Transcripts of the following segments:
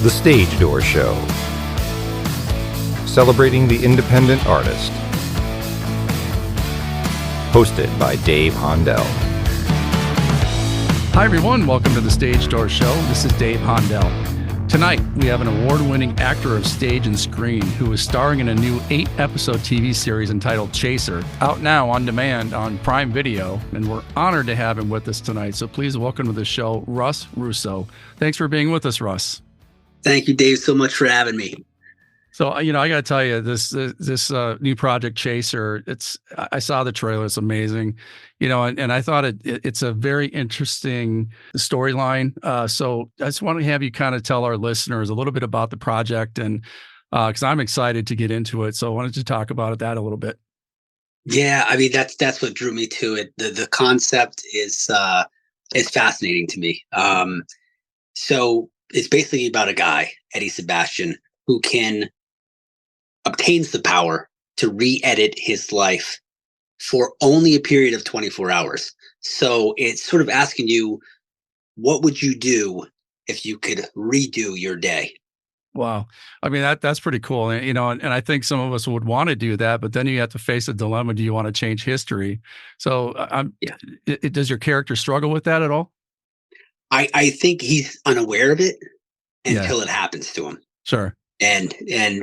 The Stage Door Show, celebrating the independent artist. Hosted by Dave Hondel. Hi everyone, welcome to the Stage Door Show. This is Dave Hondel. Tonight, we have an award-winning actor of stage and screen who is starring in a new 8-episode TV series entitled Chaser, out now on demand on Prime Video, and we're honored to have him with us tonight. So please welcome to the show, Russ Russo. Thanks for being with us, Russ. Thank you, Dave, so much for having me. So, I got to tell you, this new project Chaser, I saw the trailer. It's amazing, and I thought it's a very interesting storyline. So I just want to have you kind of tell our listeners a little bit about the project, and because I'm excited to get into it. So I wanted to talk about that a little bit. Yeah, I mean, that's what drew me to it. The concept is fascinating to me. So it's basically about a guy, Eddie Sebastian, who obtains the power to re-edit his life for only a period of 24 hours. So it's sort of asking you, what would you do if you could redo your day? Wow. I mean, that's pretty cool. And, and I think some of us would want to do that, but then you have to face a dilemma. Do you want to change history? So does your character struggle with that at all? I think he's unaware of it until it happens to him. Sure. And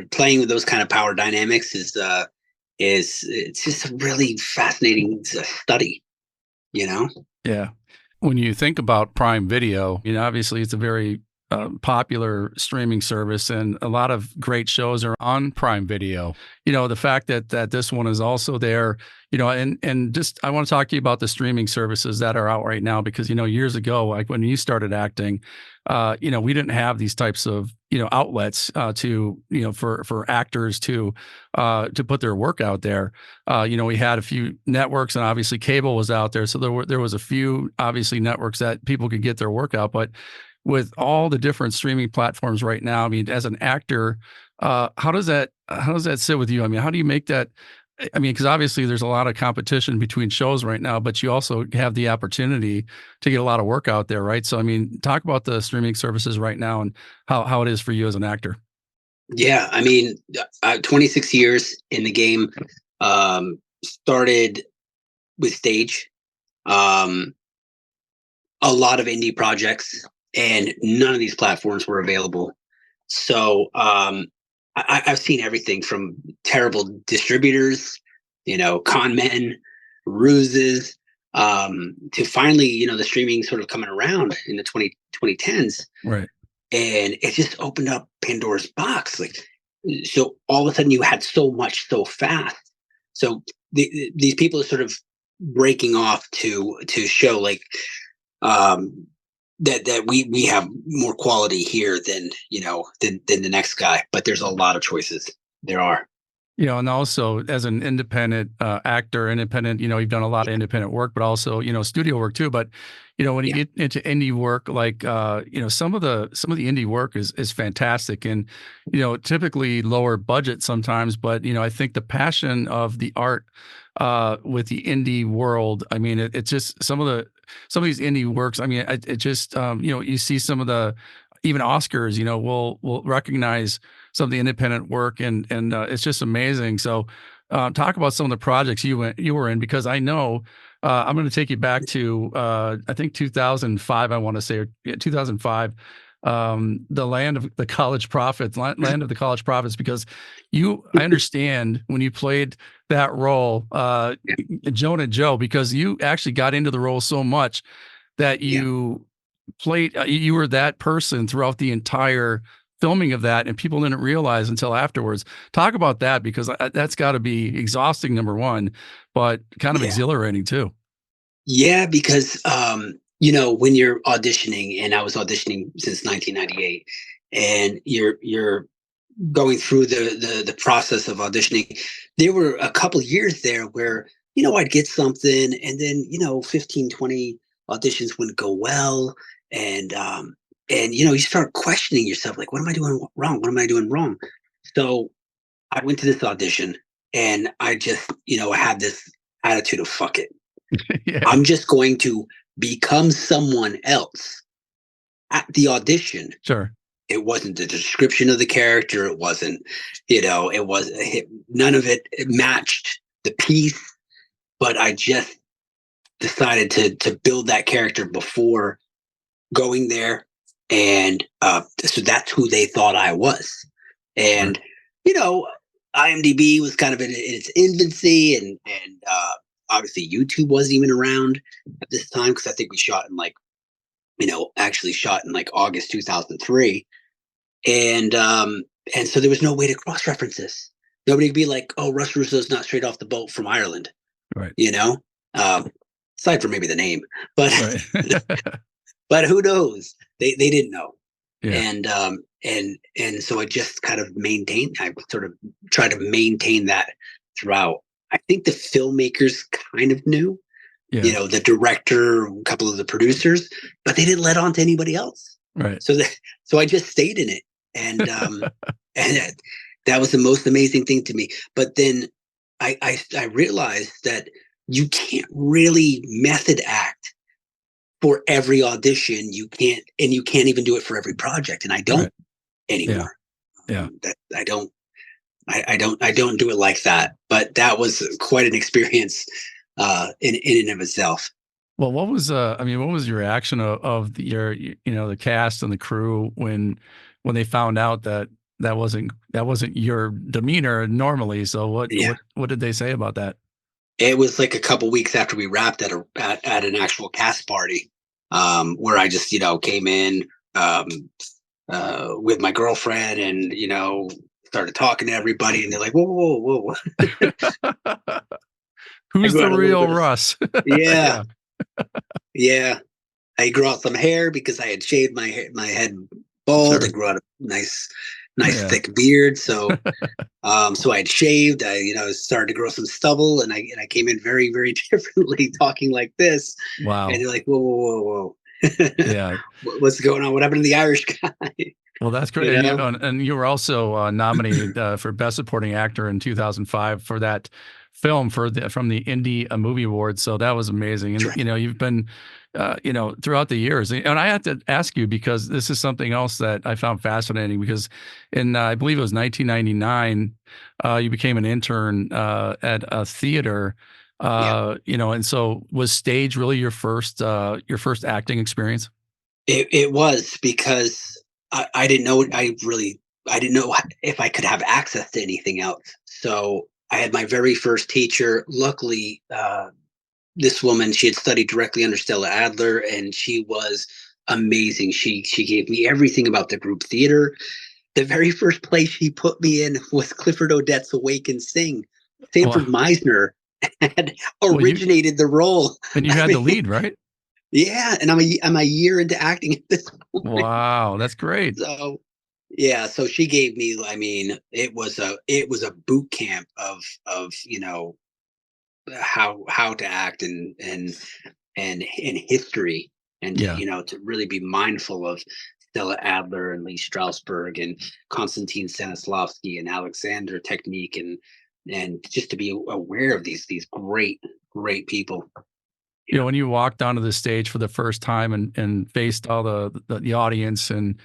playing with those kind of power dynamics is it's just a really fascinating study, Yeah. When you think about Prime Video, obviously it's a very popular streaming service, and a lot of great shows are on Prime Video. The fact that this one is also there, and just I want to talk to you about the streaming services that are out right now, because years ago, like when you started acting, we didn't have these types of outlets to for actors to put their work out there. We had a few networks, and obviously cable was out there, so there was a few obviously networks that people could get their work out, but with all the different streaming platforms right now, I mean, as an actor, how does that sit with you? I mean, how do you make that? I mean, because obviously there's a lot of competition between shows right now, but you also have the opportunity to get a lot of work out there, right? So, I mean, talk about the streaming services right now and how it is for you as an actor. Yeah, I mean, 26 years in the game, started with stage, a lot of indie projects, and none of these platforms were available. So I've seen everything from terrible distributors, con men, ruses, to finally, the streaming sort of coming around in the 2010s. Right. And it just opened up Pandora's box. So all of a sudden you had so much so fast. So these people are sort of breaking off to show that we have more quality here than the next guy, but there's a lot of choices. There are, and also as an independent actor, you've done a lot of independent work, but also studio work too. But when you get into indie work, like some of the indie work is fantastic, and typically lower budget sometimes, but I think the passion of the art with the indie world, I mean, it's just some of these indie works. I mean, it just you see some of the even Oscars, will recognize some of the independent work, and it's just amazing. So, talk about some of the projects you were in, because I know I'm going to take you back to I think 2005. I want to say 2005. The land of the college prophets, because I understand when you played that role, Jonah Joe, because you actually got into the role so much that you played, you were that person throughout the entire filming of that, and people didn't realize until afterwards. Talk about that, because that's got to be exhausting, number one, but kind of exhilarating too. Yeah, because when you're auditioning, and I was auditioning since 1998, and you're going through the process of auditioning, there were a couple years there where I'd get something, and then 15, 20 auditions wouldn't go well, and you start questioning yourself, like, what am I doing wrong? What am I doing wrong? So I went to this audition, and I just I had this attitude of, fuck it. Yeah. I'm just going to become someone else at the audition. Sure. It wasn't the description of the character. It wasn't, none of it matched the piece. But I just decided to build that character before going there, and so that's who they thought I was. Right. And you know, IMDb was kind of in its infancy, and obviously YouTube wasn't even around at this time, because I think we shot in actually shot in like August 2003, and so there was no way to cross reference this. Nobody could be like, "Oh, Russ Russo's not straight off the boat from Ireland," Right. aside from maybe the name, but Right. but who knows? They didn't know. Yeah. And so I just kind of I sort of tried to maintain that throughout. I think the filmmakers kind of knew, Yeah. the director, a couple of the producers, but they didn't let on to anybody else. Right. So I just stayed in it, and and that was the most amazing thing to me. But then I realized that you can't really method act for every audition. You can't even do it for every project, and I don't Right. anymore. Yeah. I don't do it like that. But that was quite an experience in and of itself. Well, what was what was your reaction of the cast and the crew when they found out that that wasn't your demeanor normally? So what did they say about that? It was like a couple weeks after we wrapped at an actual cast party, where I just came in with my girlfriend, and started talking to everybody, and they're like, "Whoa, whoa, whoa!" Who's the real Russ? Yeah, yeah. I grew out some hair because I had shaved my head bald. Sure. I grew out a nice Yeah. thick beard. So so I had shaved. I started to grow some stubble, and I came in very, very differently, talking like this. Wow. And they're like, "Whoa, whoa, whoa, whoa!" Yeah. What's going on? What happened to the Irish guy? Well, that's great. And you were also nominated for Best Supporting Actor in 2005 for that film from the Indie Movie Awards. So that was amazing. And Right. you've been throughout the years. And I have to ask you, because this is something else that I found fascinating, because in I believe it was 1999, you became an intern at a theater. Yeah. And so was stage really your first acting experience? It was, because I didn't know. I didn't know if I could have access to anything else. So I had my very first teacher. Luckily, this woman, she had studied directly under Stella Adler, and she was amazing. She gave me everything about the group theater. The very first play she put me in was Clifford Odets Awake and Sing. Sanford Well, Meisner had well, originated the role. and you I had the mean, lead, right? yeah, and I'm a year into acting at this point. Wow, that's great. So yeah, so she gave me. I mean, it was a boot camp of how to act, and in history, and Yeah. to really be mindful of Stella Adler and Lee Strasberg and Konstantin Stanislavski and Alexander Technique, and just to be aware of these great people. When you walked onto the stage for the first time and faced all the audience and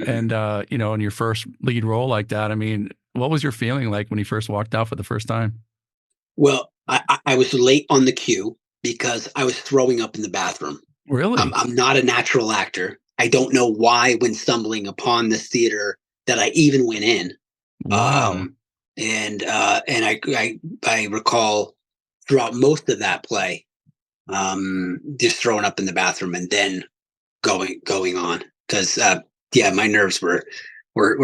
Mhm. in your first lead role like that, I mean, what was your feeling like when you first walked out for the first time? Well, I was late on the cue because I was throwing up in the bathroom. Really? I'm not a natural actor. I don't know why, when stumbling upon this theater, that I even went in. Wow. Um, and I recall throughout most of that play, just throwing up in the bathroom, and then going on, because yeah, my nerves were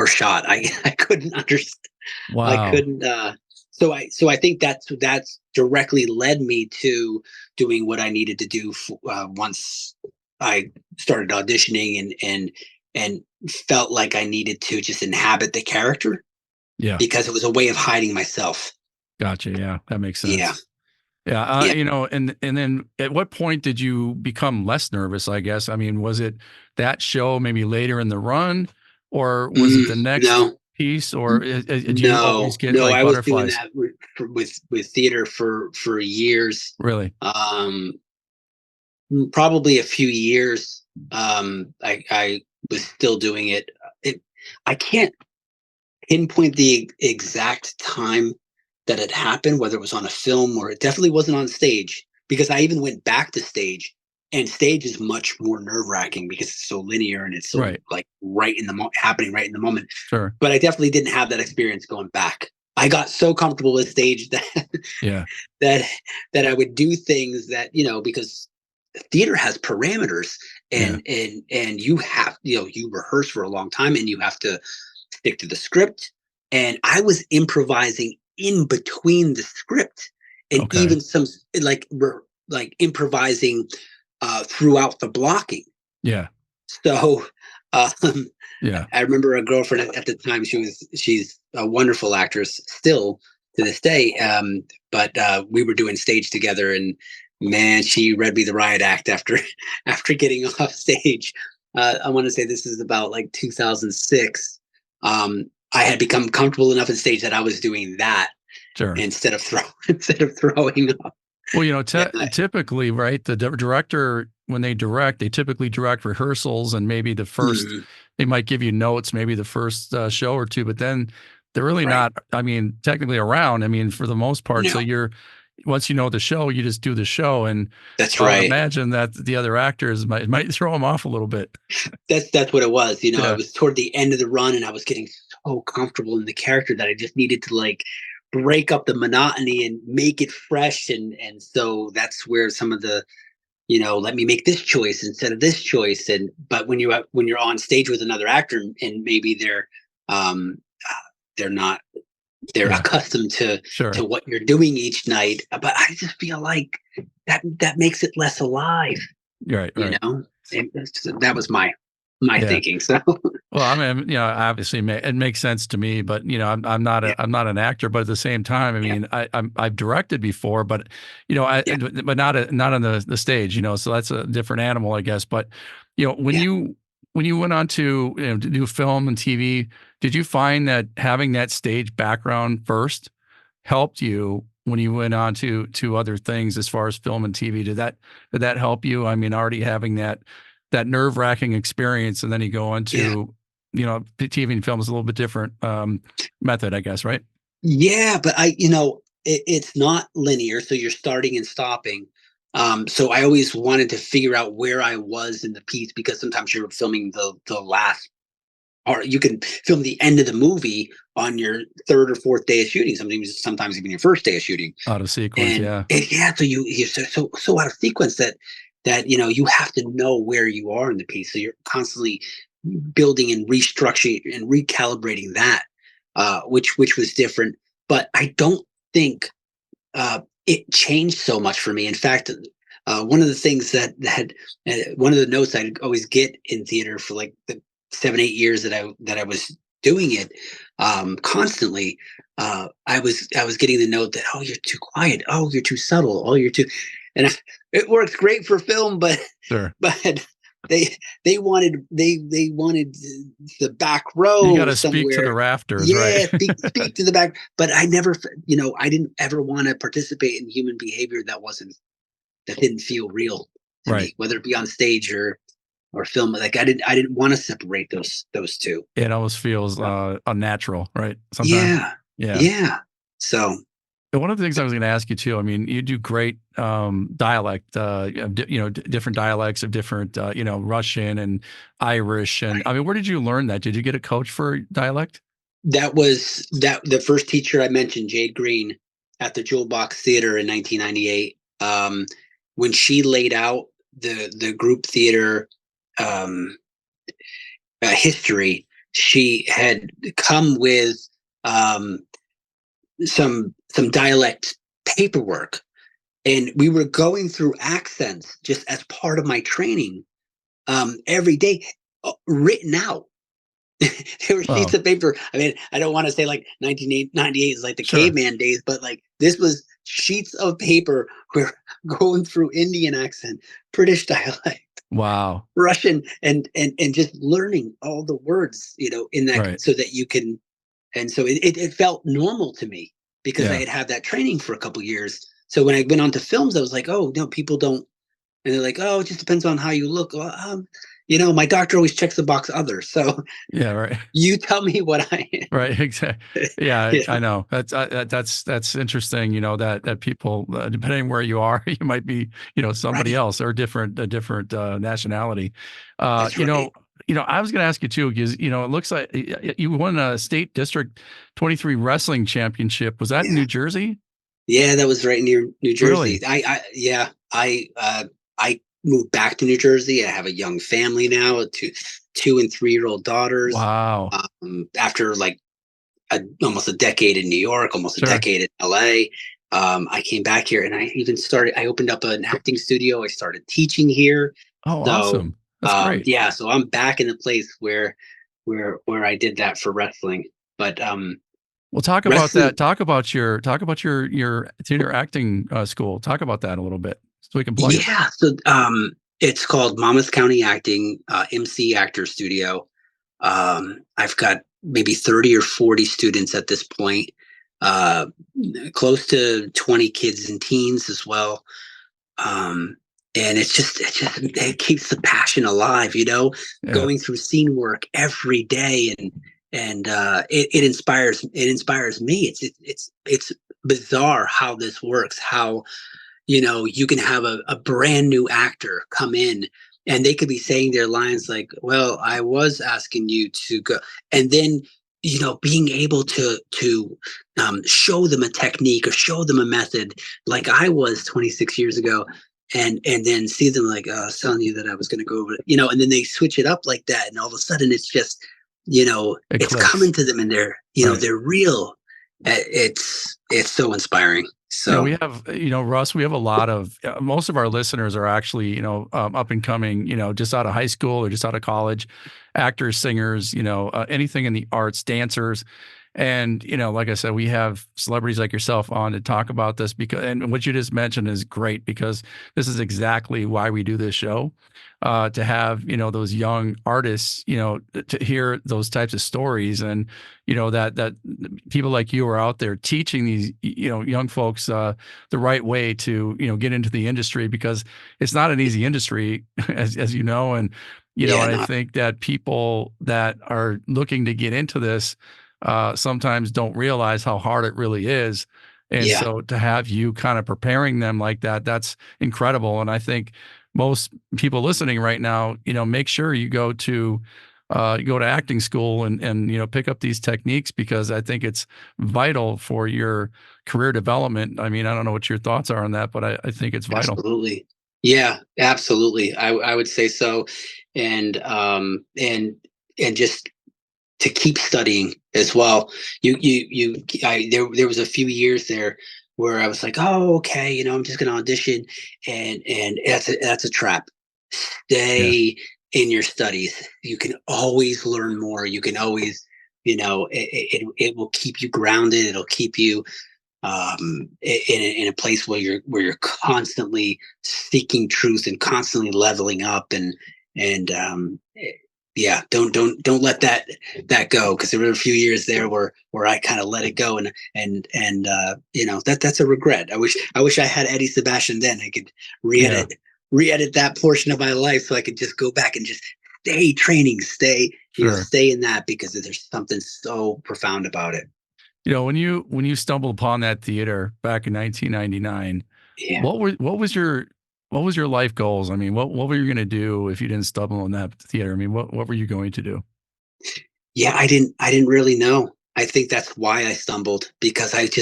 shot. I couldn't understand. I Wow. couldn't. So I think that's directly led me to doing what I needed to do once I started auditioning, and felt like I needed to just inhabit the character, Yeah. because it was a way of hiding myself. Gotcha. Yeah, that makes Yeah, sense. Yeah, yeah. and then at what point did you become less nervous, I guess? I mean, was it that show maybe later in the run, or was it the next No, piece, or did you always no, get no. like I was doing butterflies? that with theater for years. Really? Um, Probably a few years. I was still doing it. I can't pinpoint the exact time that it happened, whether it was on a film or it definitely wasn't on stage, because I even went back to stage, and stage is much more nerve wracking because it's so linear and it's so Right. like right in the happening right in the moment. Sure. But I definitely didn't have that experience going back. I got so comfortable with stage that Yeah. that that I would do things that, because theater has parameters, Yeah. and you have, you rehearse for a long time and you have to stick to the script. And I was improvising in between the script, and Okay. even some like improvising throughout the blocking. Yeah. So um, Yeah. I remember a girlfriend at the time. She's a wonderful actress still to this day. But we were doing stage together, and man, she read me the riot act after after getting off stage. I want to say this is about like 2006. I had become comfortable enough in stage that I was doing that Sure. instead of throwing up. Well, And typically, right, the director, when they direct, they typically direct rehearsals, and maybe Mhm, they might give you notes, maybe the first show or two, but then they're really right. not, I mean, technically around, I mean, for the most part. So No, once you know the show, you just do the show. And that's so I would right. imagine that the other actors might throw them off a little bit. That's what it was. I Yeah. was toward the end of the run, and I was getting so comfortable in the character that I just needed to like break up the monotony and make it fresh. And so that's where some of the, let me make this choice instead of this choice. And but when you're on stage with another actor, and maybe they're not, they're Yeah. accustomed to Sure. what you're doing each night. But I just feel like that makes it less alive. Right. You Right. know, and that was my Yeah. thinking. So Well, I mean, obviously, it makes sense to me, but I'm not yeah, I'm not an actor, but at the same time, I yeah, mean, I've directed before, but yeah, but not on the stage, so that's a different animal, I guess. But yeah. when you went on to do film and TV, did you find that having that stage background first helped you when you went on to other things as far as film and TV? Did that help you? I mean, already having that nerve-wracking experience, and then you go on Yeah. to, TV and film is a little bit different method, I guess, right? Yeah, but it's not linear, so you're starting and stopping. So I always wanted to figure out where I was in the piece, because sometimes you're filming the last, or you can film the end of the movie on your third or fourth day of shooting. Sometimes even your first day of shooting. Out of sequence, And yeah. yeah, so you're so out of sequence that you have to know where you are in the piece. So you're constantly building and restructuring and recalibrating that, which was different. But I don't think it changed so much for me. In fact, one of the things one of the notes I'd always get in theater for like the 7-8 years that I was doing it constantly. I was getting the note that, oh, you're too quiet, oh, you're too subtle, oh, you're too, and it works great for film, but Sure. but they wanted the back You row got to speak to the somewhere. rafters, right? Yeah, speak to the back. But I didn't ever want to participate in human behavior that didn't feel real to Right. me, whether it be on stage or film. Like I didn't want to separate those two. It almost feels So, unnatural, right? Sometimes. yeah, Yeah. yeah. So And one of the things I was going to ask you too, I mean, you do great dialect, different dialects of different, Russian and Irish. And right. I mean, where did you learn that? Did you get a coach for dialect? That the first teacher I mentioned, Jade Green, at the Jewel Box Theater in 1998. When she laid out the group theater um, history, she had come with um, some dialect paperwork, and we were going through accents just as part of my training every day, written out. There were sheets Oh, of paper. I mean, I don't want to say like 1998 is like the sure. caveman days, but like this was sheets of paper. We're going through Indian accent, British dialect, Wow. Russian, and just learning all the words, in that, Right. so that you can. And so it felt normal to me, because I Yeah. had that training for a couple years. So when I went on to films, I was like, oh no, people don't, and they're like, oh, it just depends on how you look. Well, my doctor always checks the box other. So Yeah, right. you tell me what I Right, exactly. Yeah, yeah, I know. That's interesting, that people, depending where you are, you might be, somebody right. else or a different nationality. Uh, That's you know, right. I was going to ask you too, because it looks like you won a state district 23 wrestling championship. Was that in Yeah. New Jersey? Yeah, that was right near New Jersey. Really? Yeah, I moved back to New Jersey. I have a young family now, 2 and 3-year-old daughters. Wow. After like almost a decade in New York, almost a Sure. decade in LA, I came back here and I opened up an acting studio. I started teaching here. Oh, So awesome. That's great. yeah, so I'm back in the place where I did that for wrestling. But Well, talk about wrestling, that. Talk about your theater acting school. Talk about that a little bit so we can plug it. yeah. So it's called Monmouth County Acting MC Actor Studio. I've got maybe 30 or 40 students at this point, uh, close to 20 kids and teens as well. And it keeps the passion alive, Yeah. going through scene work every day, and it inspires me. It's bizarre how this works. How you can have a brand new actor come in and they could be saying their lines like, well, I was asking you to go, and then being able to show them a technique or show them a method like I was 26 years ago, and then see them like, I was telling you that I was going to go over it, and then they switch it up like that, and all of a sudden it's just It it's clicks. coming to them, and they're Right. they're real. It's so inspiring. Yeah, So we have, Russ, we have a lot of, most of our listeners are actually, up and coming, just out of high school or just out of college, actors, singers, anything in the arts, dancers. And, like I said, we have celebrities like yourself on to talk about this because, and what you just mentioned is great because this is exactly why we do this show, to have, those young artists, to hear those types of stories and, that people like you are out there teaching these, young folks, the right way to, get into the industry because it's not an easy industry, as you know, and yeah, and I no, think that people that are looking to get into this sometimes don't realize how hard it really is. And yeah, so to have you kind of preparing them like that, that's incredible. And I think most people listening right now, make sure you go to acting school and pick up these techniques because I think it's vital for your career development. I mean, I don't know what your thoughts are on that, but I think it's vital. absolutely. Yeah, absolutely. I would say so, and and just to keep studying as well. There was a few years there where I was like, oh, okay, I'm just gonna audition, and that's a trap. Yeah. Stay in your studies. You can always learn more. You can always, it will keep you grounded. It'll keep you in a place where you're constantly seeking truth and constantly leveling up, and yeah, don't let that go, because there were a few years there where I kind of let it go, and that's a regret. I wish I had Eddie Sebastian then. I could Yeah. re-edit that portion of my life so I could just go back and just stay training, Sure. stay in that, because there's something so profound about it. When you stumbled upon that theater back in 1999, Yeah. what was your life goals? I mean, what were you going to do if you didn't stumble on that theater? I mean, what were you going to do? Yeah, I didn't really know. I think that's why I stumbled, because it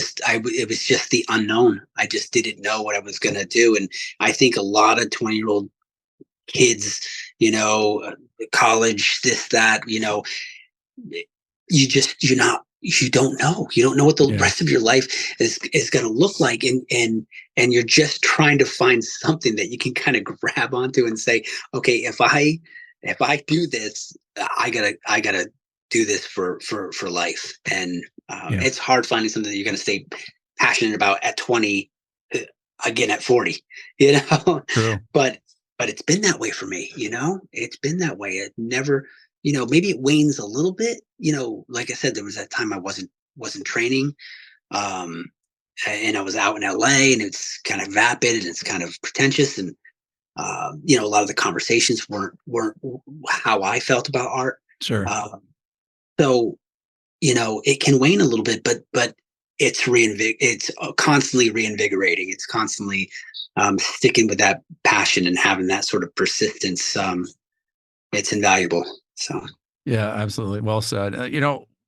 was just the unknown. I just didn't know what I was going to do. And I think a lot of 20-year-old kids, college, this, that, you don't know what the Yeah. rest of your life is going to look like, and you're just trying to find something that you can kind of grab onto and say, okay, if I do this, I gotta do this for life. And Yeah. it's hard finding something that you're going to stay passionate about at 20, uh, again at 40, you know. True. But it's been that way for me. It's been that way. It never, maybe it wanes a little bit. Like I said, there was that time I wasn't training, um and I was out in LA, and it's kind of vapid and it's kind of pretentious, A lot of the conversations weren't how I felt about art. Sure. Um, so it can wane a little bit, but it's constantly reinvigorating. It's constantly sticking with that passion and having that sort of persistence. It's invaluable. So Yeah, absolutely. Well said.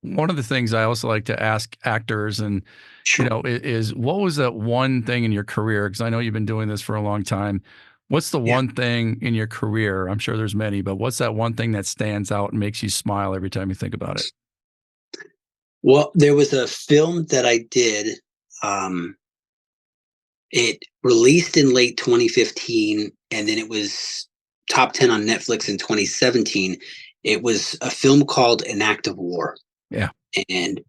One of the things I also like to ask actors and, sure. is what was that one thing in your career? Because I know you've been doing this for a long time. What's the Yeah. one thing in your career? I'm sure there's many, but what's that one thing that stands out and makes you smile every time you think about it? Well, there was a film that I did. Um, it released in late 2015, and then it was top 10 on Netflix in 2017. It was a film called An Act of War. Yeah. And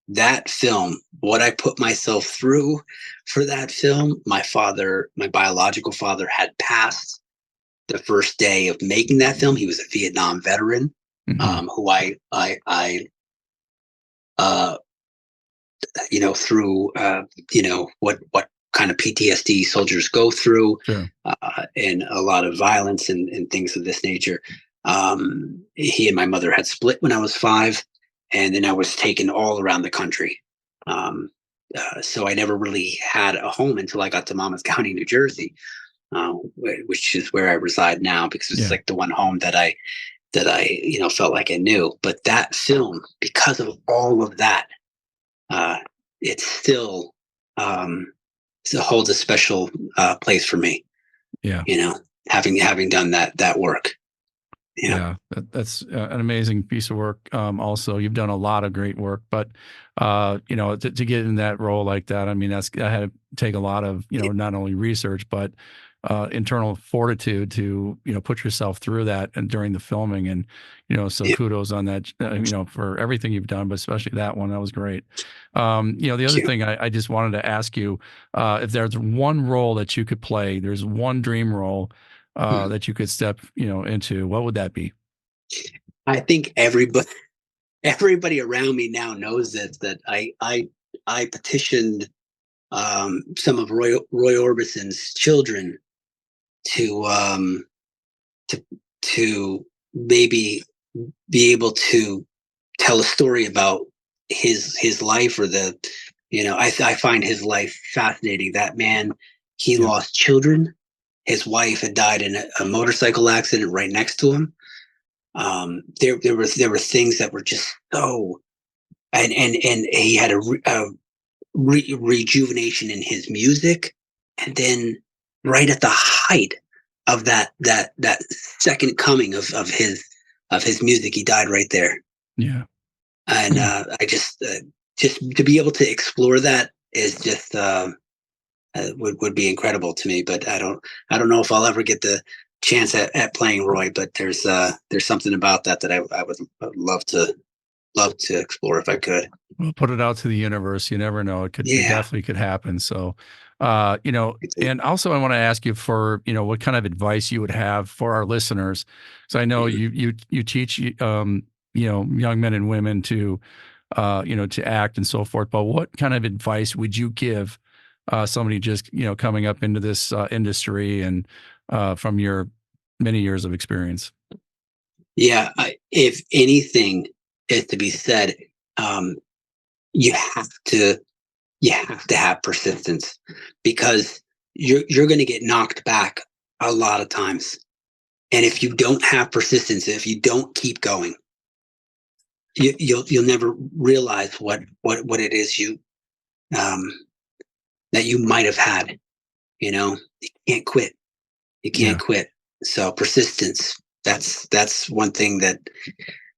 that film, what I put myself through for that film, my biological father, had passed the first day of making that film. He was a Vietnam veteran, Hmm. who uh, through what kind of PTSD soldiers go through, Sure. and a lot of violence and things of this nature. He and my mother had split when I was 5, and then I was taken all around the country. So I never really had a home until I got to Monmouth County, New Jersey, which is where I reside now, because it's Yeah. like the one home that I felt like I knew. But that film, because of all of that, uh, it still holds a special place for me. Yeah. Having done that work. Yeah. Yeah, that's an amazing piece of work. Also, you've done a lot of great work, but to get in that role like that, I mean, that had to take a lot of not only research but internal fortitude to put yourself through that and during the filming, and so Yeah. kudos on that. For everything you've done, but especially that one, that was great. The Thank other you. thing I just wanted to ask you, if there's one role that you could play, there's one dream role Hmm. that you could step, into, what would that be? I think everybody around me now knows this, that I petitioned some of Roy Orbison's children to to to maybe be able to tell a story about his life, or I find his life fascinating. That man, he Yeah. lost children. His wife had died in a motorcycle accident right next to him. There were things that were just so, and he had a rejuvenation in his music, and then right at the height of that second coming of his music, he died right there. Yeah. And just to be able to explore that is just would be incredible to me. But I don't know if I'll ever get the chance at playing Roy. But there's something about that I would love to explore if I could. We'll put it out to the universe. You never know. It Yeah. definitely could happen. So, and also I want to ask you for, what kind of advice you would have for our listeners. So I know Mhm. you teach, young men and women to, to act and so forth, but what kind of advice would you give, somebody just, coming up into this, industry and, from your many years of experience? Yeah. If anything is to be said, um, you have to you have to have persistence, because you're going to get knocked back a lot of times. And if you don't have persistence, if you don't keep going, you'll never realize what it is um, that you might have had. You can't quit. You can't Yeah. quit. So persistence. That's one thing that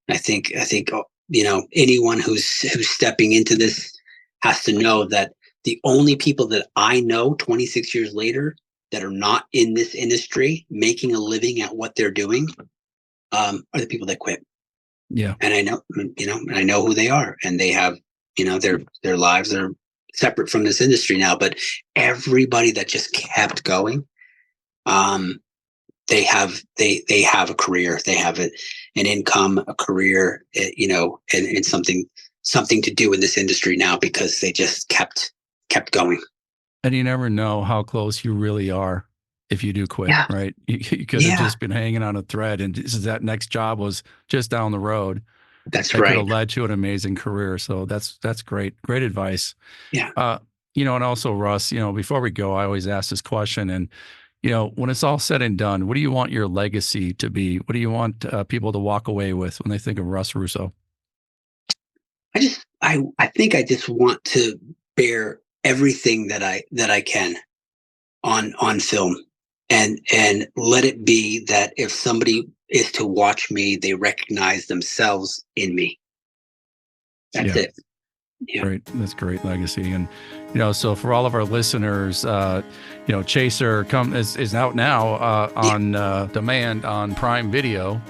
I think anyone who's stepping into this has to know, that the only people that I know 26 years later that are not in this industry making a living at what they're doing, are the people that quit. Yeah. And and I know who they are, and they have, their lives are separate from this industry now. But everybody that just kept going, um, they have a career, they have an income, a career, and something to do in this industry now, because they just kept going. And you never know how close you really are. if you do quit, Yeah. right? You could have Yeah. just been hanging on a thread, and that next job was just down the road. That's That could right. have led to an amazing career. So that's great. Great advice. Yeah. And also Russ, before we go, I always ask this question, and when it's all said and done, what do you want your legacy to be? What do you want people to walk away with when they think of Russ Russo? I think I just want to bear everything that I can on film, and let it be that if somebody is to watch me, they recognize themselves in me. That's it. Yeah. Great. That's great legacy. And, so for all of our listeners, Chaser is out now on demand on Prime Video.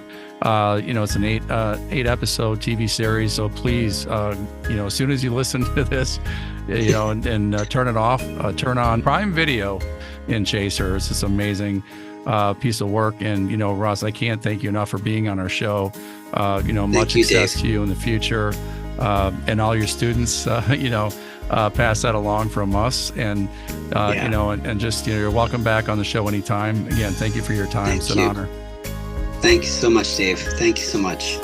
It's an eight episode TV series. So please, as soon as you listen to this, and turn it off, turn on Prime Video in Chaser. It's this amazing piece of work. And, Russ, I can't thank you enough for being on our show. Much success to you in the future. And all your students, pass that along from us. And, and just, you're welcome back on the show anytime. Again, thank you for your time. It's an honor. Thank you so much, Dave. Thank you so much.